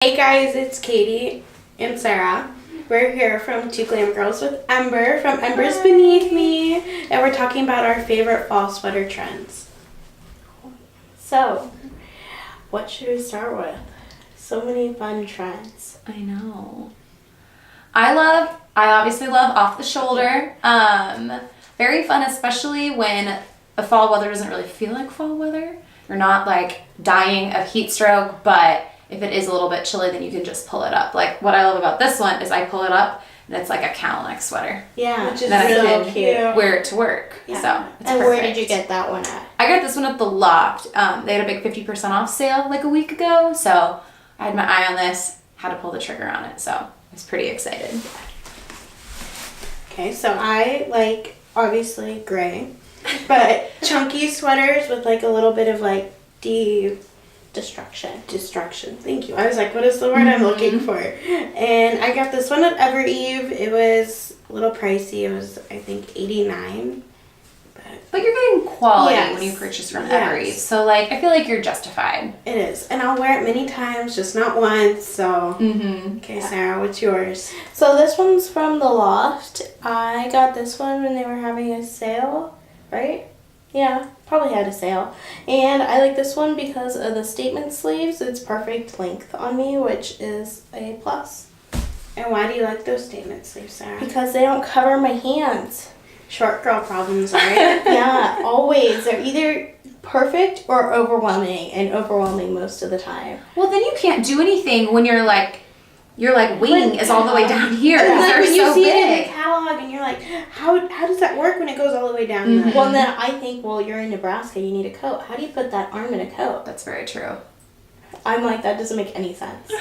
Hey guys, it's Katie and Sarah. We're here from Two Glam Girls with Ember from Ember's Beneath Me, and we're talking about our favorite fall sweater trends. So, what should we start with? So many fun trends. I know. I obviously love off the shoulder. Very fun, especially when the fall weather doesn't really feel like fall weather. You're not like dying of heat stroke, but if it is a little bit chilly, then you can just pull it up. Like what I love about this one is I pull it up and it's like a cowl neck sweater. Yeah, which is so cute. Wear it to work. Yeah. So it's and perfect. Where did you get that one at? I got this one at the Loft. They had a big 50% off sale like a week ago, so I had my eye on this, had to pull the trigger on it, so I was pretty excited. Okay, so I like obviously gray, but chunky sweaters with like a little bit of like destruction. Thank you. I was like, what is the word I'm looking for? And I got this one at Ever Eve. It was a little pricey. It was, I think, $89. But you're getting quality Yes. when you purchase from Yes. Ever Eve. So like I feel like you're justified. It is. And I'll wear it many times, just not once. So, okay, Sarah, what's yours? So this one's from the Loft. I got this one when they were having a sale, right? Yeah, probably had a sale. And I like this one because of the statement sleeves. It's perfect length on me, which is a plus. And why do you like those statement sleeves, Sarah? Because they don't cover my hands. Short girl problems, right? Yeah, always. They're either perfect or overwhelming, and overwhelming most of the time. Well, then you can't do anything when your wing is all the way down here. And Because like they're when you so see it in big. the catalog and you're like, how does that work when it goes all the way down? Mhm. Well, then I think, well, you're in Nebraska, you need a coat. How do you put that arm in a coat? That's very true. I'm like, that doesn't make any sense.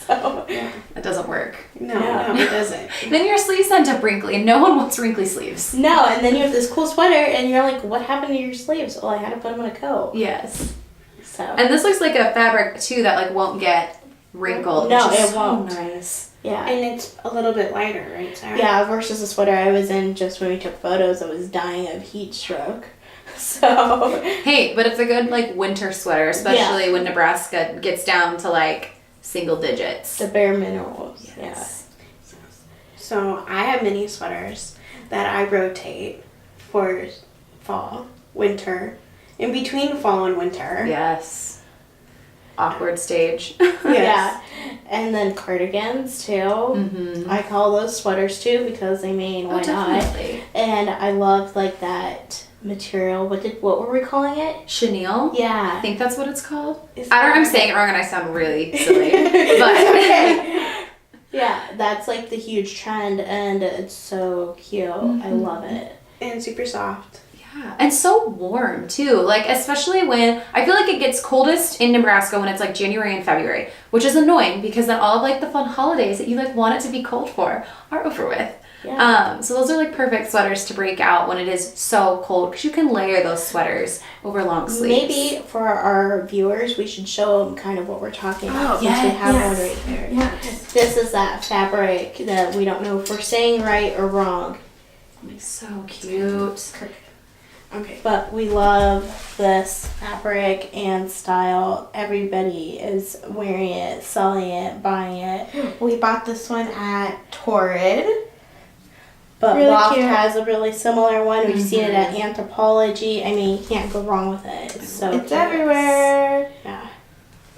So, yeah. That doesn't work. No, it doesn't. Then your sleeves end up wrinkly, and no one wants wrinkly sleeves. No, and then you have this cool sweater and you're like, what happened to your sleeves? Well, I had to put them in a coat. Yes. So. And this looks like a fabric too that like won't get wrinkled. No, which is it so won't. Nice. Yeah. And it's a little bit lighter, right, Sarah? Yeah, versus the sweater I was in just when we took photos, I was dying of heat stroke. So. Hey, but it's a good like winter sweater, especially when Nebraska gets down to like single digits. The bare minerals. Yes. Yeah. So I have mini sweaters that I rotate for fall, winter, in between fall and winter. Yes. Awkward stage. Yes. Yeah. And then cardigans too. Mm-hmm. I call those sweaters too because I mean, why not? Definitely. And I love like that material. What were we calling it? Chenille? Yeah. I think that's what it's called. Is I don't know, I'm that- saying it wrong and I sound really silly. but Okay. Yeah, that's like the huge trend and it's so cute. I love it. And super soft. yeah. And so warm too. Like especially when I feel like it gets coldest in Nebraska when it's like January and February, which is annoying because then all of like the fun holidays that you like want it to be cold for are over with. Yeah. So those are like perfect sweaters to break out when it is so cold because you can layer those sweaters over long sleeves. Maybe for our viewers, we should show them kind of what we're talking about since we yes, have yes. one right there. Yes. This is that fabric that we don't know if we're saying right or wrong, It's so cute. Okay. but we love this fabric and style. Everybody is wearing it, selling it, buying it. We bought this one at Torrid. But Really Loft cute. has a really similar one. We've seen it at Anthropology. I mean, you can't go wrong with it. It's so It's cute. everywhere. Yeah.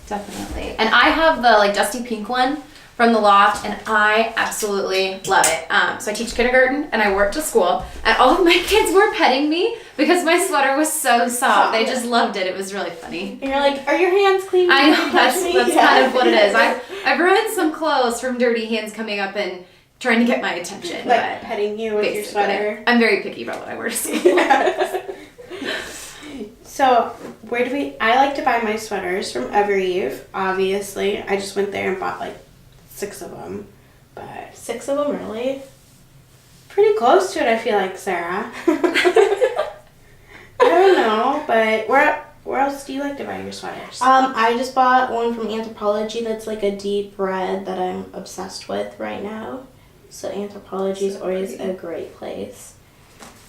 Definitely. And I have the like dusty pink one from the Loft and I absolutely love it. So I teach kindergarten and I wore it to school and all of my kids were petting me because my sweater was so soft. They just loved it. It was really funny. And you're like, are your hands clean? I Did know you that's touch me? kind of what it is. I've ruined some clothes from dirty hands coming up and trying to get my attention. Like but petting you with your basically, sweater. I'm very picky about what I wear to school. So I like to buy my sweaters from Ever Eve, obviously. I just went there and bought like 6 of them. But 6 of them, really? pretty close to it, I feel like, Sarah. I don't know, but where else do you like to buy your sweaters? I just bought one from Anthropology that's like a deep red that I'm obsessed with right now. So Anthropology is always a great place.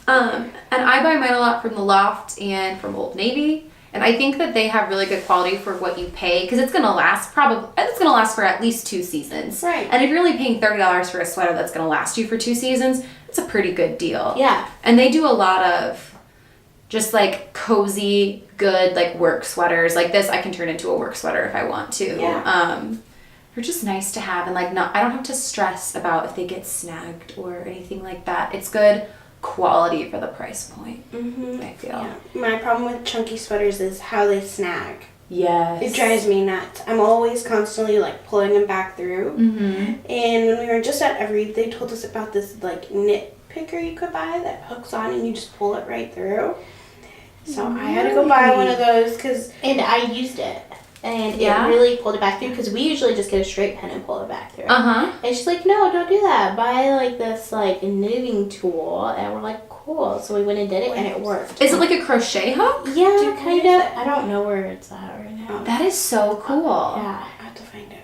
And I buy mine a lot from the Loft and from Old Navy. And I think that they have really good quality for what you pay because it's going to last for at least 2 seasons. Right. And if you're only paying $30 for a sweater that's going to last you for 2 seasons, it's a pretty good deal. Yeah. And they do a lot of just like cozy, good like work sweaters. Like this I can turn into a work sweater if I want to. Yeah. They're just nice to have and like I don't have to stress about if they get snagged or anything like that. It's good quality for the price point. I feel. Yeah. My problem with chunky sweaters is how they snag. Yes. It drives me nuts. I'm always constantly like pulling them back through. And when we were just at Every, they told us about this like knit picker you could buy that hooks on and you just pull it right through. So I had to go buy one of those And I used it. And Yeah? it really pulled it back through because we usually just get a straight pen and pull it back through. Uh-huh. And she's like, no, don't do that. Buy like this like knitting tool. And we're like, cool. So we went and did it and it worked. Is it like a crochet hook? Yeah, kind of. I don't know where it's at right now. That is so cool. Yeah. I have to find it.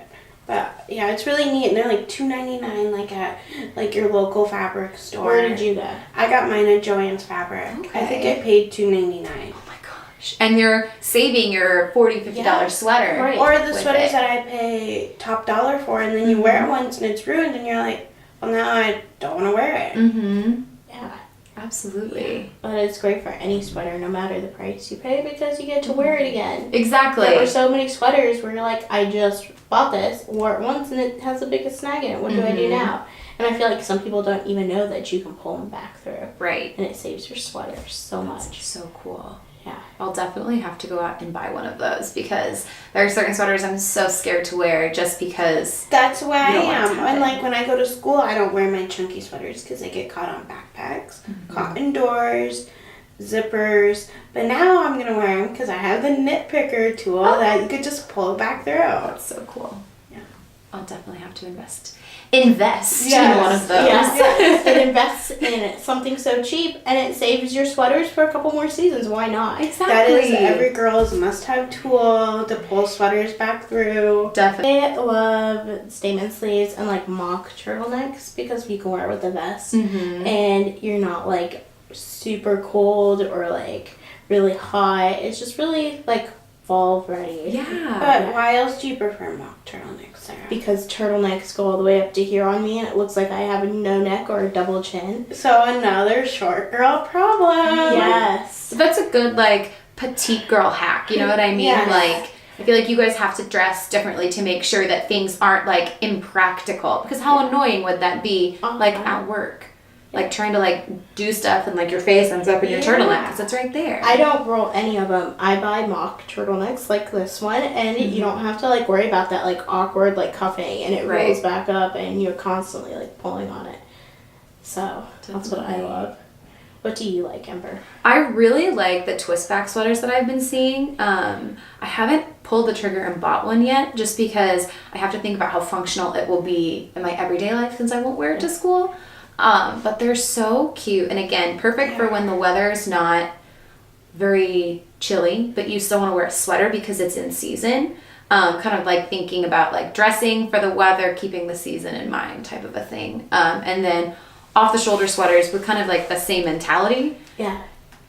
But yeah, it's really neat. And they're like $2.99 like at like your local fabric store. Where did you go? I got mine at Joann's Fabric. I think I paid $2.99. Oh my gosh. And you're saving your $40, $50 sweater. Right. Or the with sweaters it. that I pay top dollar for, and then you wear it once and it's ruined, and you're like, well, now I don't want to wear it. Yeah. Absolutely. But it's great for any sweater, no matter the price you pay, because you get to wear it again. Exactly. There were so many sweaters where you're like, I just bought this, wore it once, and it has the biggest snag in it. What do I do now? And I feel like some people don't even know that you can pull them back through. Right. And it saves your sweaters so much. That's so cool. Yeah. I'll definitely have to go out and buy one of those because there are certain sweaters I'm so scared to wear just because. That's why I You don't want it to am. And happen. like when I go to school, I don't wear my chunky sweaters because they get caught on backpacks, caught indoors, zippers. But now I'm gonna wear them because I have the knit picker tool that you could just pull back through. That's so cool. Yeah. I'll definitely have to invest in one of those. Yes. It invests in something so cheap, and it saves your sweaters for a couple more seasons. Why not? Exactly. That is every girl's must-have tool to pull sweaters back through. Definitely. I love statement sleeves and like mock turtlenecks because you can wear it with a vest, and you're not like super cold or like really hot. It's just really like fall ready. Yeah. But why else do you prefer mock turtlenecks, Sarah? Because turtlenecks go all the way up to here on me, and it looks like I have a no neck or a double chin. So another short girl problem. Yes. So that's a good like petite girl hack. You know what I mean? Yes. Like I feel like you guys have to dress differently to make sure that things aren't like impractical. Because how annoying would that be like at work? Like trying to like do stuff and like your face ends up in your turtleneck because it's right there. I don't roll any of them. I buy mock turtlenecks like this one, and you don't have to like worry about that like awkward like cuffing, and it rolls back up, and you're constantly like pulling on it. So that's what I love. What do you like, Ember? I really like the twist back sweaters that I've been seeing. I haven't pulled the trigger and bought one yet just because I have to think about how functional it will be in my everyday life since I won't wear it to school. But they're so cute, and again, perfect for when the weather's not very chilly, but you still want to wear a sweater because it's in season. Kind of like thinking about like dressing for the weather, keeping the season in mind type of a thing. And then off the shoulder sweaters with kind of like the same mentality. Yeah.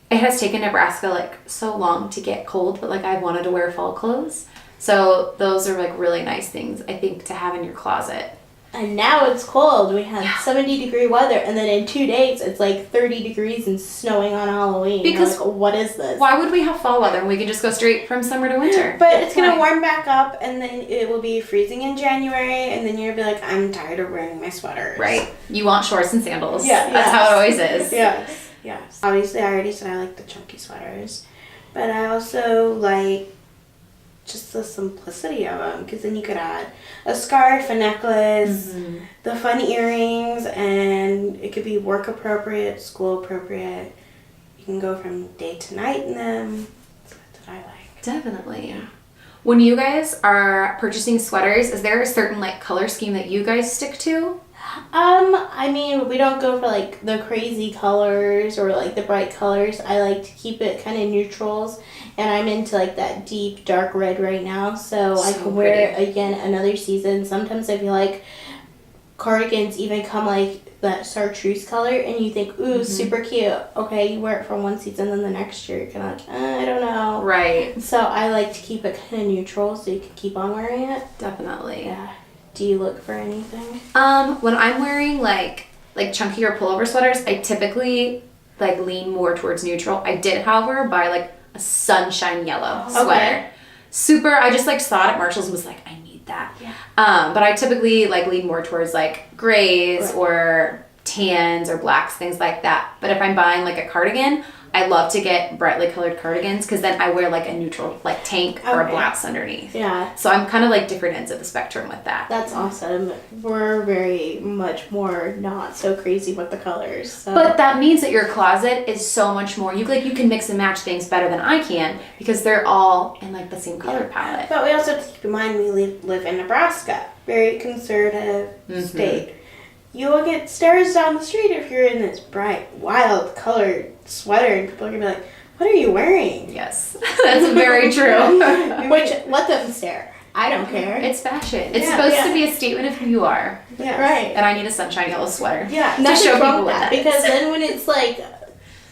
It has taken Nebraska like so long to get cold, but like I wanted to wear fall clothes. So those are like really nice things I think to have in your closet. And now it's cold. We had 70-degree weather, and then in 2 days it's like 30 degrees and snowing on Halloween. Because like, what is this? Why would we have fall weather when we can just go straight from summer to winter? But it's going to warm back up, and then it will be freezing in January, and then you'll be like, I'm tired of wearing my sweaters. Right. You want shorts and sandals. Yeah. That's how it always is. Yes. Obviously, I already said I like the chunky sweaters, but I also like just the simplicity of them, because then you could add a scarf, a necklace, the fun earrings, and it could be work appropriate, school appropriate. You can go from day to night in them. That's what I like. Definitely. Yeah. When you guys are purchasing sweaters, is there a certain like color scheme that you guys stick to? I mean, we don't go for like the crazy colors or like the bright colors. I like to keep it kind of neutrals, and I'm into like that deep dark red right now, so I can wear it again another season. Sometimes I feel like cardigans even come like that chartreuse color, and you think, ooh, super cute. Okay, you wear it for one season, then the next year you're kind of like, I don't know. Right. So I like to keep it kind of neutral so you can keep on wearing it. Definitely. Yeah. Do you look for anything? When I'm wearing like chunkier pullover sweaters, I typically like lean more towards neutral. I did, however, buy like a sunshine yellow sweater. Super, I just like saw it at Marshall's and was like, I need that. Yeah. But I typically like lean more towards like grays or tans or blacks, things like that. But if I'm buying like a cardigan, I love to get brightly colored cardigans because then I wear like a neutral like tank or a blouse underneath. Yeah. So I'm kind of like different ends of the spectrum with that. That's awesome. We're very much more not so crazy with the colors. So. But that means that your closet is so much more. You can mix and match things better than I can because they're all in like the same color palette. But we also have to keep in mind we live in Nebraska, very conservative state. You will get stares down the street if you're in this bright, wild colored sweater, and people are gonna be like, "What are you wearing?" Yes, that's very true. Which, let them stare. I don't care. It's fashion. It's supposed to be a statement of who you are. Yeah, right. And I need a sunshine yellow sweater. Yeah, to show people that. Because then when it's like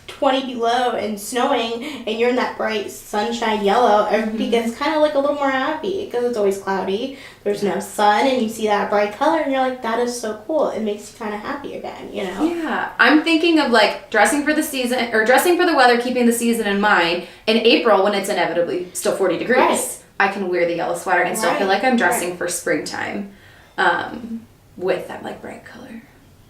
20 below and snowing, and you're in that bright sunshine yellow, everybody gets kind of like a little more happy because it's always cloudy. There's no sun, and you see that bright color, and you're like, that is so cool. It makes you kind of happy again, you know? Yeah. I'm thinking of like dressing for the season, or dressing for the weather, keeping the season in mind. In April, when it's inevitably still 40 degrees, I can wear the yellow sweater and still feel like I'm dressing for springtime with that like bright color.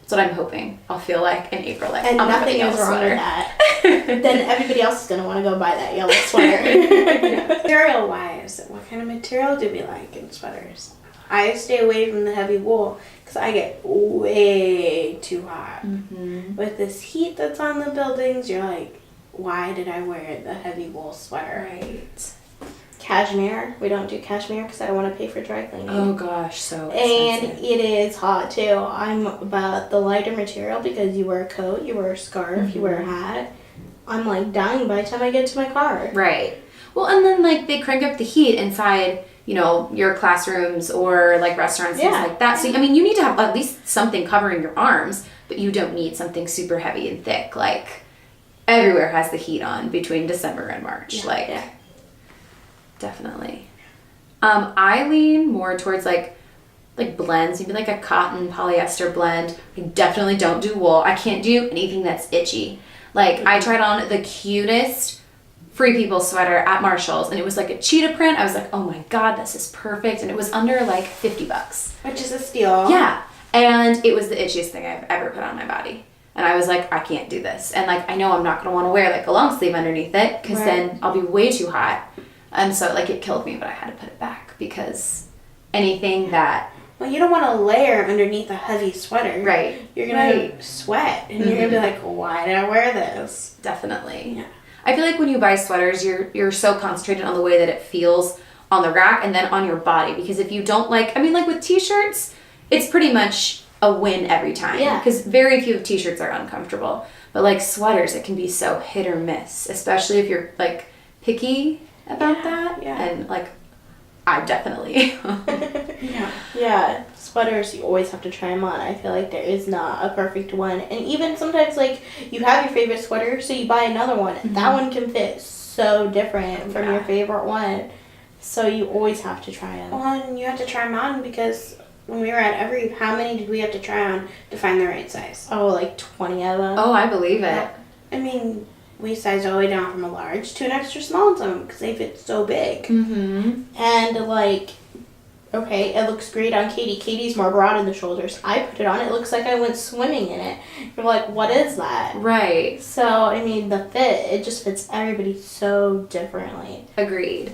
That's what I'm hoping I'll feel like in April. Like, and I'm nothing is wrong with that. Then everybody else is going to want to go buy that yellow sweater. Material-wise, what kind of material do we like in sweaters? I stay away from the heavy wool because I get way too hot. With this heat that's on the buildings, you're like, why did I wear the heavy wool sweater? Right. Cashmere. We don't do cashmere because I don't want to pay for dry cleaning. Oh gosh, so expensive. expensive. And it is hot too. I'm about the lighter material because you wear a coat, you wear a scarf, you wear a hat. I'm like dying by the time I get to my car. Right. Well, and then like they crank up the heat inside, you know, your classrooms or like restaurants, things like that. So I mean, you need to have at least something covering your arms, but you don't need something super heavy and thick. Like everywhere has the heat on between December and March. Definitely. I lean more towards like blends, maybe like a cotton polyester blend. I definitely don't do wool. I can't do anything that's itchy. Like I tried on the cutest Free People sweater at Marshall's and it was like a cheetah print. I was like, oh my God, this is perfect. And it was under like $50. Which is a steal. Yeah. And it was the itchiest thing I've ever put on my body. And I was like, I can't do this. And like, I know I'm not going to want to wear like a long sleeve underneath it because then I'll be way too hot. And so, like, it killed me, but I had to put it back because anything that... Well, you don't want to layer underneath a heavy sweater. Right. You're going to sweat, and you're going to be like, why did I wear this? Definitely. Yeah. I feel like when you buy sweaters, you're so concentrated on the way that it feels on the rack and then on your body. Because if you don't like... I mean, like, with T-shirts, it's pretty much a win every time. Yeah. Because very few T-shirts are uncomfortable. But, like, sweaters, it can be so hit or miss. Especially if you're, like, picky about that. Yeah. And like I definitely yeah, sweaters, you always have to try them on. I feel like there is not a perfect one. And even sometimes like you have your favorite sweater, so you buy another one. That one can fit so different from your favorite one, so you always have to try them. Well, and you have to try them on because when we were at how many did we have to try on to find the right size? Oh, like 20 of them. Oh, I believe it. I mean, we sized all the way down from a large to an extra small to them because they fit so big. And like, okay, it looks great on Katie. Katie's more broad in the shoulders. I put it on, it looks like I went swimming in it. You're like, what is that? Right. So, I mean, the fit, it just fits everybody so differently. Agreed.